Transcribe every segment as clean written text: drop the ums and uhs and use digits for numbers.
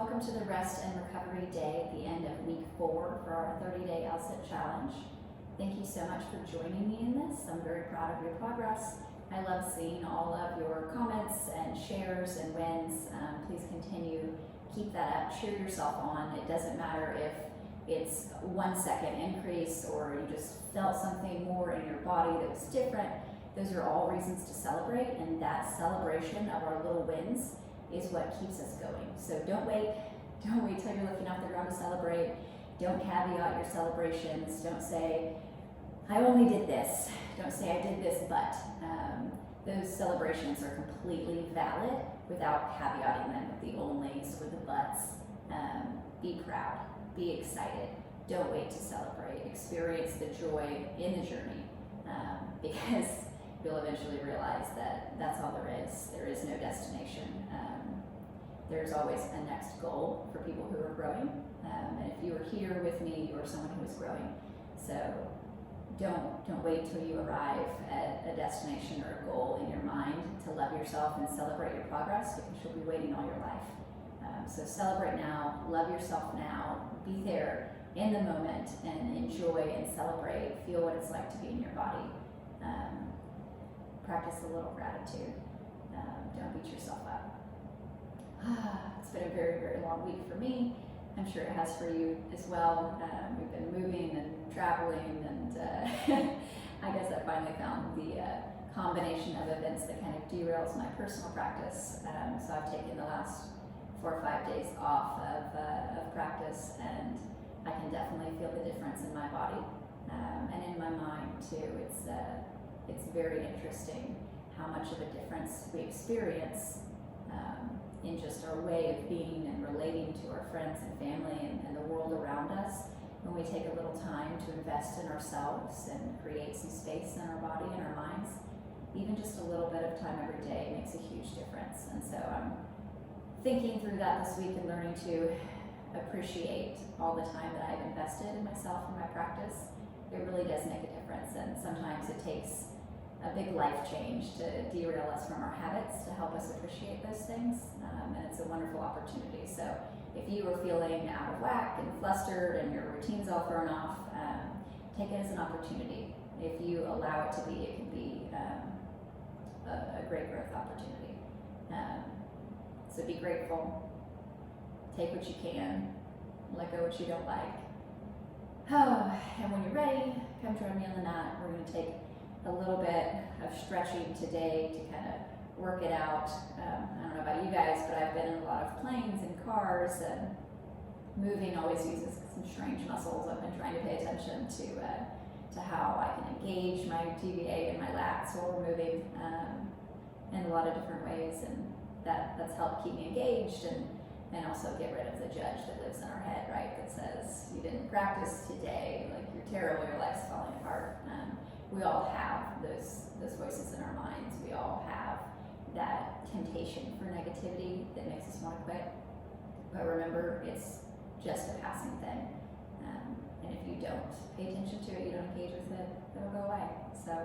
Welcome to the Rest and Recovery Day at the end of week 4 for our 30-day LSIT challenge. Thank you so much for joining me in this. I'm very proud of your progress. I love seeing all of your comments and shares and wins. Please continue, keep that up, cheer yourself on. It doesn't matter if it's 1 second increase or you just felt something more in your body that was different. Those are all reasons to celebrate, and that celebration of our little wins is what keeps us going. So don't wait till you're looking off the ground to celebrate. Don't caveat your celebrations. Don't say, I only did this. Don't say I did this, but those celebrations are completely valid without caveating them with the onlys, with the buts. Be proud, be excited. Don't wait to celebrate. Experience the joy in the journey, because you'll eventually realize that that's all there is. There is no destination. There's always a next goal for people who are growing. And if you were here with me, you are someone who is growing. So don't wait till you arrive at a destination or a goal in your mind to love yourself and celebrate your progress, because you'll be waiting all your life. So celebrate now, love yourself now, be there in the moment and enjoy and celebrate. Feel what it's like to be in your body. Practice a little gratitude. Don't beat yourself up. It's been a very, very long week for me. I'm sure it has for you as well. We've been moving and traveling, and I guess I finally found the combination of events that kind of derails my personal practice. So I've taken the last 4 or 5 days off of practice, and I can definitely feel the difference in my body and in my mind too. It's very interesting how much of a difference we experience in just our way of being and relating to our friends and family and the world around us when we take a little time to invest in ourselves and create some space in our body and our minds. Even just a little bit of time every day makes a huge difference. And so I'm thinking through that this week and learning to appreciate all the time that I've invested in myself and my practice. It really does make a difference, and sometimes it takes a big life change to derail us from our habits to help us appreciate those things, and it's a wonderful opportunity. So if you are feeling out of whack and flustered and your routine's all thrown off, take it as an opportunity. If you allow it to be, it can be a great growth opportunity. So be grateful, take what you can, let go what you don't like. And when you're ready, come join me on the mat. We're going to take a little bit of stretching today to kind of work it out. I don't know about you guys, but I've been in a lot of planes and cars, and moving always uses some strange muscles. I've been trying to pay attention to how I can engage my TVA and my lats while we're moving in a lot of different ways, and that's helped keep me engaged and also get rid of the judge that lives in our head, right? That says, you didn't practice today, like you're terrible, your life's falling apart. We all have those voices in our minds. We all have that temptation for negativity that makes us want to quit. But remember, it's just a passing thing. And if you don't pay attention to it, you don't engage with it, it'll go away. So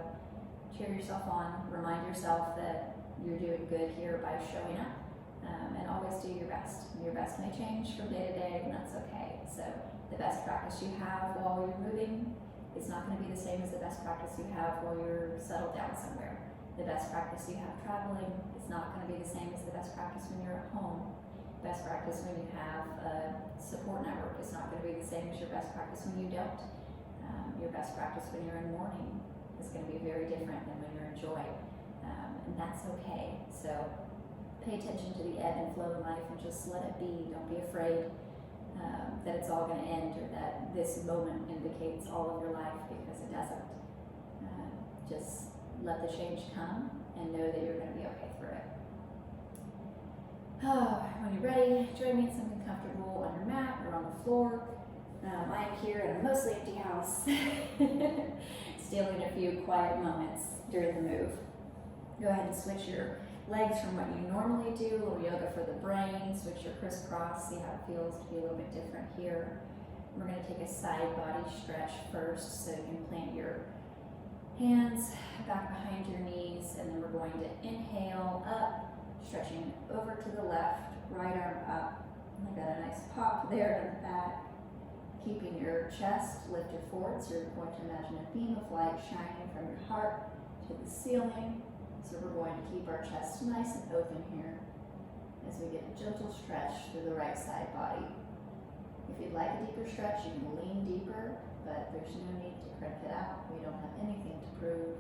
cheer yourself on, remind yourself that you're doing good here by showing up. And always do your best. Your best may change from day to day, and that's okay. So the best practice you have while you're moving is not going to be the same as the best practice you have while you're settled down somewhere. The best practice you have traveling is not going to be the same as the best practice when you're at home. Best practice when you have a support network is not going to be the same as your best practice when you don't. Your best practice when you're in mourning is going to be very different than when you're in joy. And that's okay. So pay attention to the ebb and flow in life and just let it be. Don't be afraid that it's all going to end, or that this moment indicates all of your life, because it doesn't. Just let the change come and know that you're going to be okay through it. When you're ready, join me in something comfortable on your mat or on the floor. I am here in a mostly empty house, stealing a few quiet moments during the move. Go ahead and switch your legs from what you normally do, a little yoga for the brain. Switch your crisscross, see how it feels to be a little bit different here. We're going to take a side body stretch first, so you can plant your hands back behind your knees, and then we're going to inhale up, stretching over to the left, right arm up, I got a nice pop there in the back. Keeping your chest lifted forward, so you're going to imagine a beam of light shining from your heart to the ceiling. So we're going to keep our chest nice and open here as we get a gentle stretch through the right side body. If you'd like a deeper stretch, you can lean deeper, but there's no need to crank it out. We don't have anything to prove.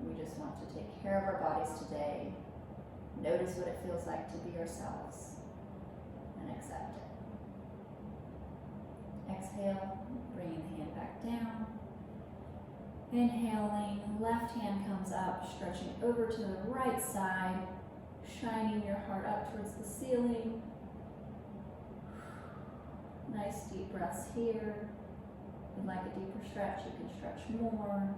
We just want to take care of our bodies today. Notice what it feels like to be ourselves and accept it. Exhale, bringing the hand back down. Inhaling, left hand comes up, stretching over to the right side, shining your heart up towards the ceiling. Nice deep breaths here. If you'd like a deeper stretch, you can stretch more.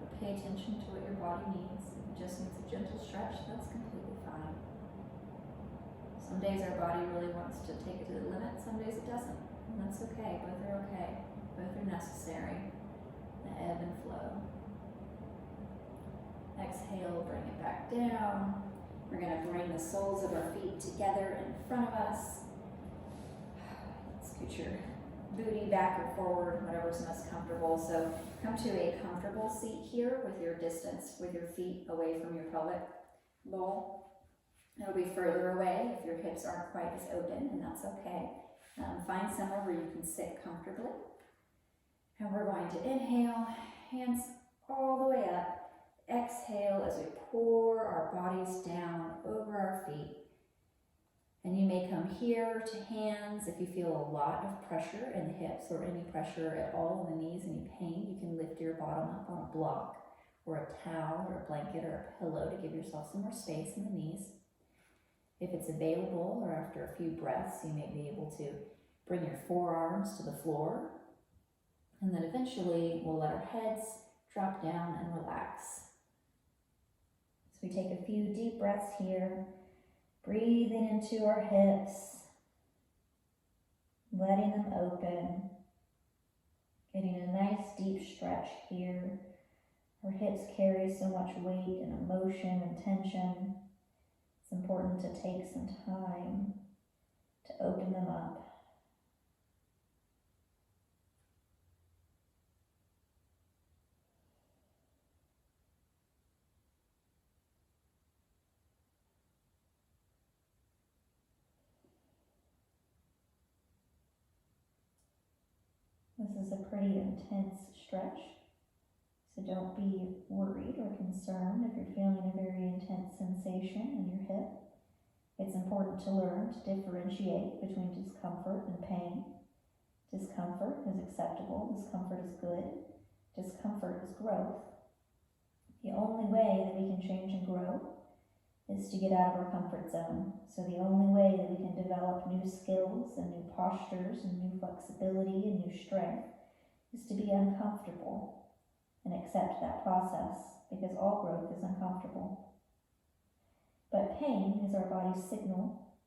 But pay attention to what your body needs. If it just needs a gentle stretch, that's completely fine. Some days our body really wants to take it to the limit, some days it doesn't. And that's okay, both are okay. Both are necessary. The ebb and flow. Exhale, bring it back down. We're going to bring the soles of our feet together in front of us. Scoot your booty back or forward, whatever's most comfortable. So come to a comfortable seat here with your distance, with your feet away from your pelvic bowl. It'll be further away if your hips aren't quite as open, and that's okay. Find somewhere where you can sit comfortably. And we're going to inhale, hands all the way up. Exhale as we pour our bodies down over our feet. And you may come here to hands if you feel a lot of pressure in the hips or any pressure at all in the knees, any pain. You can lift your bottom up on a block or a towel or a blanket or a pillow to give yourself some more space in the knees. If it's available, or after a few breaths, you may be able to bring your forearms to the floor. And then eventually we'll let our heads drop down and relax. So we take a few deep breaths here, breathing into our hips, letting them open, getting a nice deep stretch here. Our hips carry so much weight and emotion and tension. It's important to take some time to open them up. This is a pretty intense stretch, so don't be worried or concerned if you're feeling a very intense sensation in your hip. It's important to learn to differentiate between discomfort and pain. Discomfort is acceptable, discomfort is good, discomfort is growth. The only way that we can change and grow is to get out of our comfort zone. So the only way that we can develop new skills and new postures and new flexibility and new strength is to be uncomfortable and accept that process, because all growth is uncomfortable. But pain is our body's signal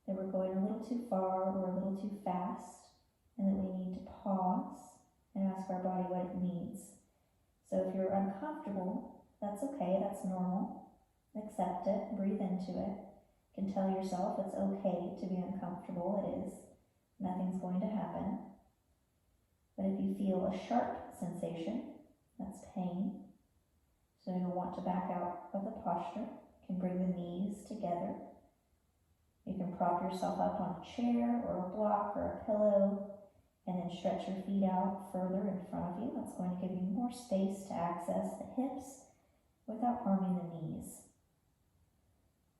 that we're going a little too far or a little too fast, and that we need to pause and ask our body what it needs. So if you're uncomfortable, that's okay, that's normal. Accept it, breathe into it. You can tell yourself it's okay to be uncomfortable. It is. Nothing's going to happen. But if you feel a sharp sensation, that's pain. So you'll want to back out of the posture. You can bring the knees together. You can prop yourself up on a chair or a block or a pillow, and then stretch your feet out further in front of you. That's going to give you more space to access the hips without harming the knees.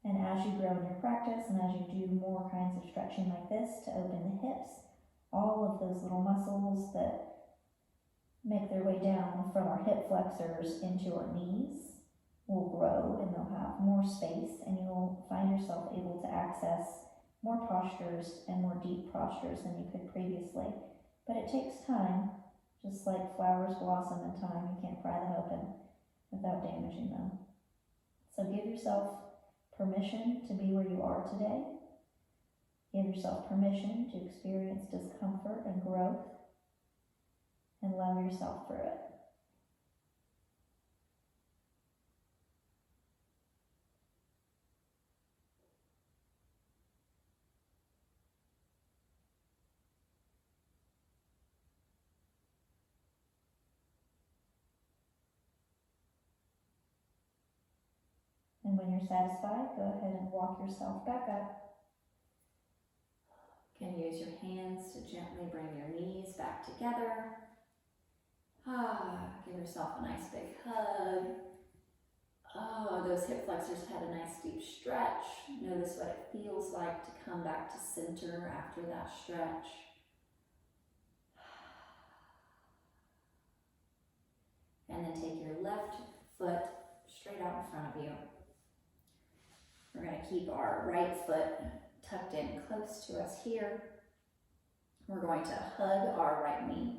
And as you grow in your practice and as you do more kinds of stretching like this to open the hips, all of those little muscles that make their way down from our hip flexors into our knees will grow, and they'll have more space, and you'll find yourself able to access more postures and more deep postures than you could previously. But it takes time. Just like flowers blossom in time, you can't pry them open without damaging them. So give yourself permission to be where you are today. Give yourself permission to experience discomfort and growth, and love yourself through it. when you're satisfied, go ahead and walk yourself back up. You can use your hands to gently bring your knees back together. Give yourself a nice big hug. Oh, those hip flexors had a nice deep stretch. Notice what it feels like to come back to center after that stretch. And then take your left foot straight out in front of you. We're going to keep our right foot tucked in close to us here. We're going to hug our right knee.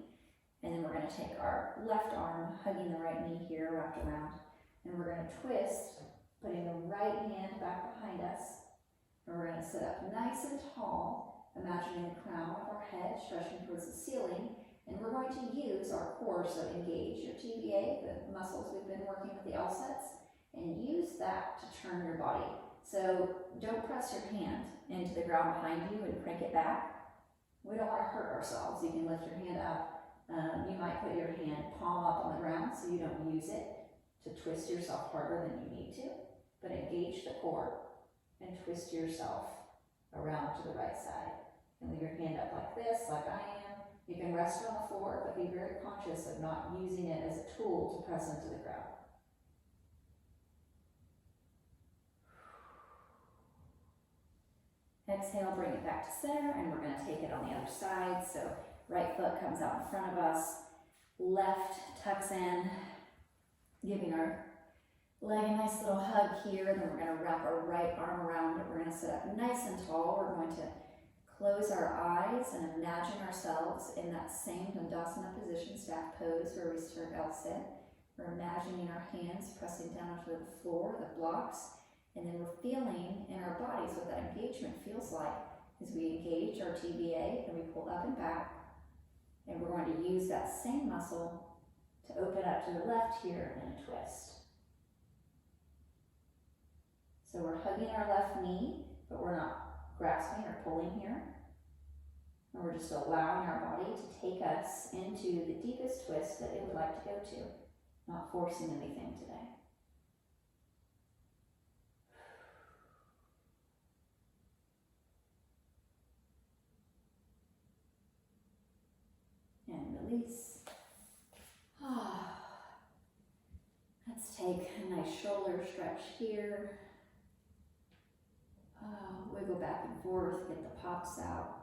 And then we're going to take our left arm, hugging the right knee here, wrapped around. And we're going to twist, putting the right hand back behind us. And we're going to sit up nice and tall, imagining the crown of our head stretching towards the ceiling. And we're going to use our core, so engage your TBA, the muscles we've been working with, the L-sets, and use that to turn your body. So don't press your hand into the ground behind you and crank it back. We don't want to hurt ourselves. You can lift your hand up. You might put your hand palm up on the ground so you don't use it to twist yourself harder than you need to, but engage the core and twist yourself around to the right side. And leave your hand up like this, like I am. You can rest on the floor, but be very conscious of not using it as a tool to press into the ground. Exhale, bring it back to center, and we're going to take it on the other side. So right foot comes out in front of us, left tucks in, giving our leg a nice little hug here. Then we're going to wrap our right arm around it. We're going to sit up nice and tall. We're going to close our eyes and imagine ourselves in that same Dandasana position, staff pose, where we start L-sit. We're imagining our hands pressing down onto the floor, the blocks, and then we're feeling in our bodies what that engagement feels like as we engage our TBA and we pull up and back. And we're going to use that same muscle to open up to the left here and a twist. So we're hugging our left knee, but we're not grasping or pulling here. And we're just allowing our body to take us into the deepest twist that it would like to go to, not forcing anything today. And release. Let's take a nice shoulder stretch here. Wiggle back and forth, get the pops out.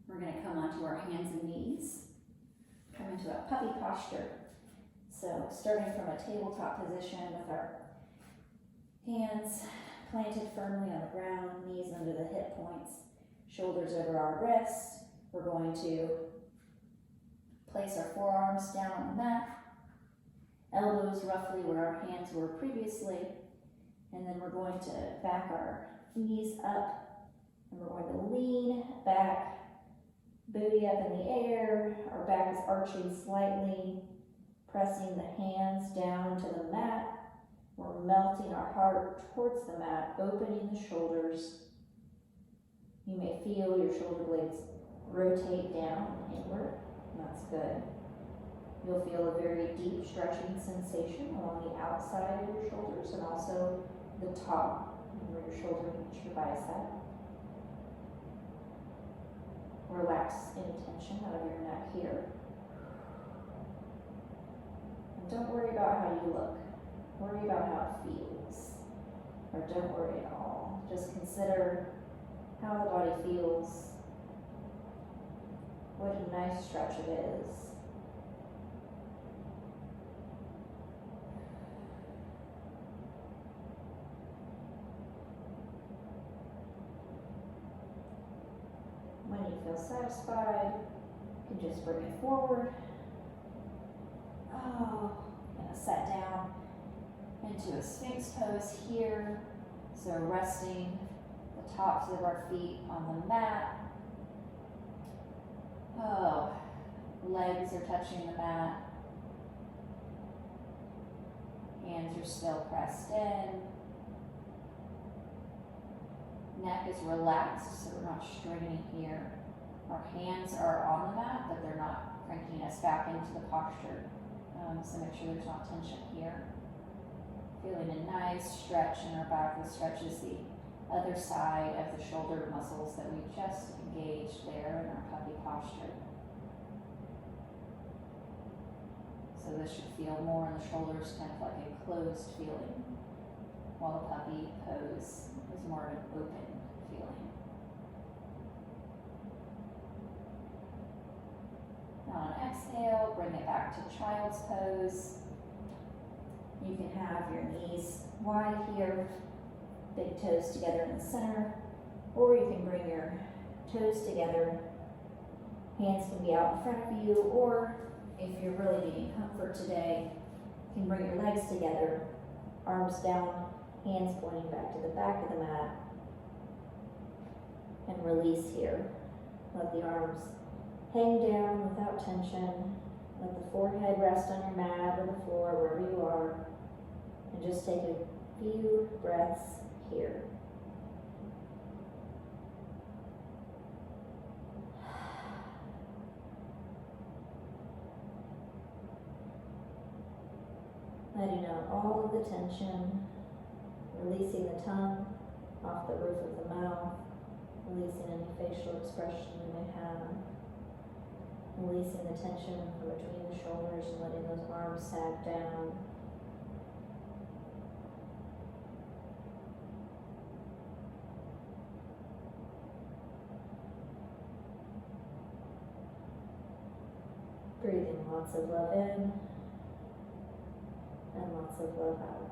We're going to come onto our hands and knees, come into a puppy posture. So starting from a tabletop position with our hands planted firmly on the ground, knees under the hip points, shoulders over our wrists. We're going to place our forearms down on the mat, elbows roughly where our hands were previously, and then we're going to back our knees up, and we're going to lean back, booty up in the air. Our back is arching slightly, pressing the hands down into the mat. We're melting our heart towards the mat, opening the shoulders. You may feel your shoulder blades rotate down and inward. That's good. You'll feel a very deep stretching sensation along the outside of your shoulders and also the top where your shoulder meets your bicep. Relax any tension out of your neck here. And don't worry about how you look. Worry about how it feels. Or don't worry at all. Just consider how the body feels. What a nice stretch it is. When you feel satisfied, you can just bring it forward. Gonna set down into a Sphinx pose here. So resting the tops of our feet on the mat. Legs are touching the mat. Hands are still pressed in. Neck is relaxed, so we're not straining here. Our hands are on the mat, but they're not cranking us back into the posture. So make sure there's not tension here. Feeling a nice stretch in our back. This stretches the other side of the shoulder muscles that we just engaged there in our puppy posture. So this should feel more in the shoulders, kind of like a closed feeling, while the puppy pose is more of an open feeling. Now on exhale, bring it back to child's pose. You can have your knees wide here, big toes together in the center, or you can bring your toes together. Hands can be out in front of you, or if you're really needing comfort today, you can bring your legs together, arms down, hands pointing back to the back of the mat, and release here. Let the arms hang down without tension. Let the forehead rest on your mat or the floor, wherever you are, and just take a few breaths here. Letting out all of the tension, releasing the tongue off the roof of the mouth, releasing any facial expression you may have, releasing the tension from between the shoulders and letting those arms sag down. Breathing lots of love in and lots of love out.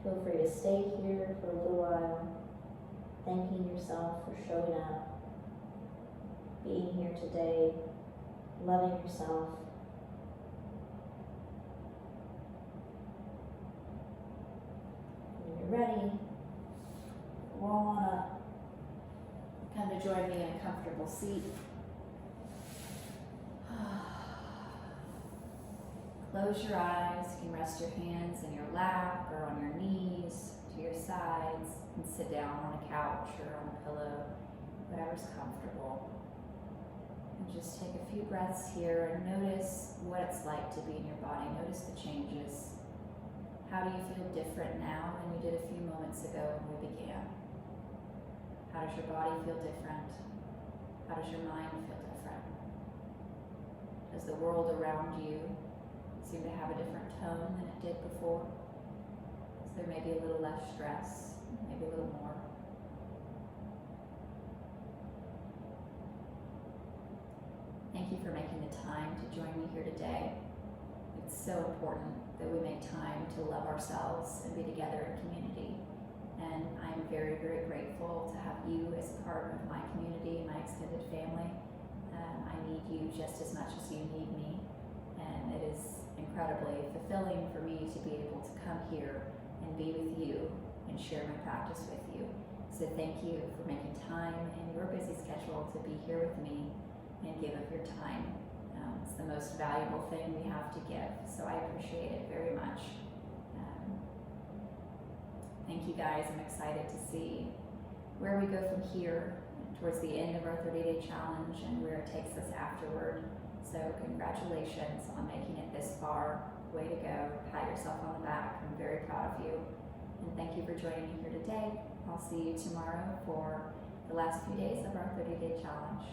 Feel free to stay here for a little while, thanking yourself for showing up, being here today, loving yourself. When you're ready, roll on up. Come to join me in a comfortable seat. Close your eyes. You can rest your hands in your lap or on your knees, to your sides, and sit down on a couch or on a pillow, whatever's comfortable. And just take a few breaths here and notice what it's like to be in your body. Notice the changes. How do you feel different now than you did a few moments ago when we began? How does your body feel different? How does your mind feel different? Does the world around you seem to have a different tone than it did before? Is there maybe a little less stress, maybe a little more? Thank you for making the time to join me here today. It's so important that we make time to love ourselves and be together in community. And I'm very, very grateful to have you as a part of my community, my extended family. I need you just as much as you need me. And it is incredibly fulfilling for me to be able to come here and be with you and share my practice with you. So thank you for making time in your busy schedule to be here with me and give of your time. It's the most valuable thing we have to give. So I appreciate it very much. Thank you guys. I'm excited to see where we go from here towards the end of our 30-day challenge and where it takes us afterward. So congratulations on making it this far. Way to go. Pat yourself on the back. I'm very proud of you. And thank you for joining me here today. I'll see you tomorrow for the last few days of our 30-day challenge.